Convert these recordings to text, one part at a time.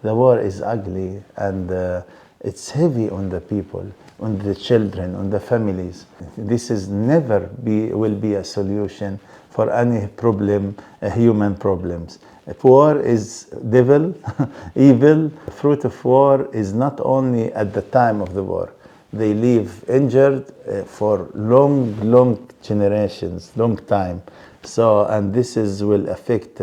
The war is ugly and it's heavy on the people, on the children, on the families. This is will be a solution for any problem, human problems. War is devil, evil. Fruit of war is not only at the time of the war. They live injured for long generations, long time. So, and will affect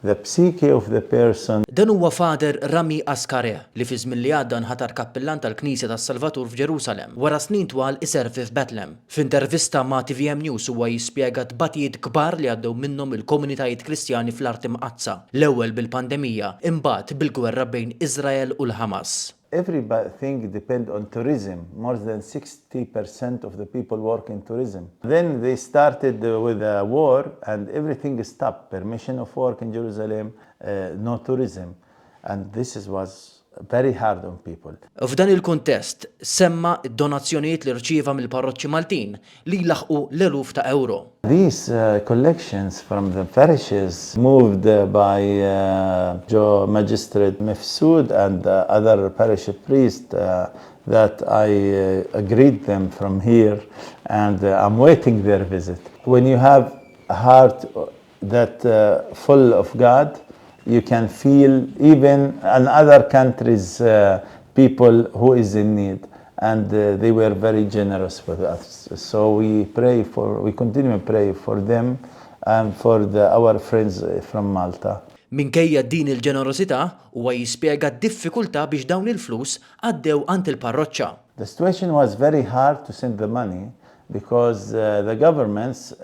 the psyche of the person. Dan huwa Fader Rami Askare li fi żmien li għadda nħatar kappillan tal-Knisja tas-Salvatur f'Ġerusalemm wara snin twal iservi f'Bethlehem. F'intervista ma' TVM News huwa jispjega tbatijiet kbar li għaddew minnhom il-komunitajiet Kristjani fl-Art Imqazza. L-ewwel bil-pandemija, imbagħad bil-gwerra bejn Iżrael u l-Ħamas. Everything depends on tourism. More than 60% of the people work in tourism. Then they started with a war and everything stopped. Permission of work in Jerusalem, no tourism. And was very hard on people. F'dan il-kuntest semma d-donazzjonijiet li rċieva mill-parroċċi Maltin li laħqu l-eluf ta' euro. These collections from the parishes moved by Joe Magistrate Mifsud and other parish priest that I agreed them from here and I'm waiting their visit. When you have a heart that full of God, you can feel even in other countries people who is in need, and they were very generous with us. So we continue to pray for them and for our friends from Malta. Minkejja din il-ġenerożità huwa jispjega d-diffikultà biex dawn il-flus għaddew għand il-parroċċa. The situation was very hard to send the money because the governments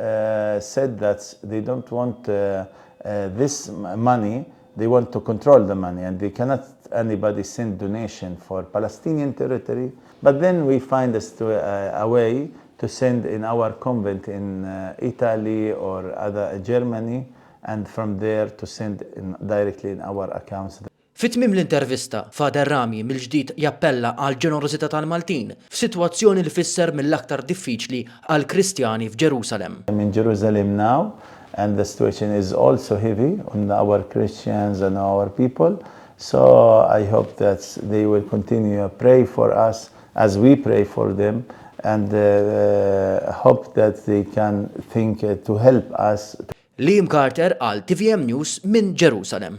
said that they don't want this money, they want to control the money and they cannot anybody send donation for Palestinian territory. But then we find a way to send in our convent in Italy or other Germany and from there to send directly in our accounts. Fit-tmiem l-intervista, Fader Rami mill-ġdid jappella għal ġenerożità tal-Maltin f'sitwazzjoni li fisser mill-aktar diffiċli għal Kristjani f'Ġerusalemm. I'm in Jerusalem now. And the situation is also heavy on our Christians and our people. So I hope that they will continue to pray for us as we pray for them and hope that they can think to help us. Liam Carter għal TVM News minn Ġerusalemm.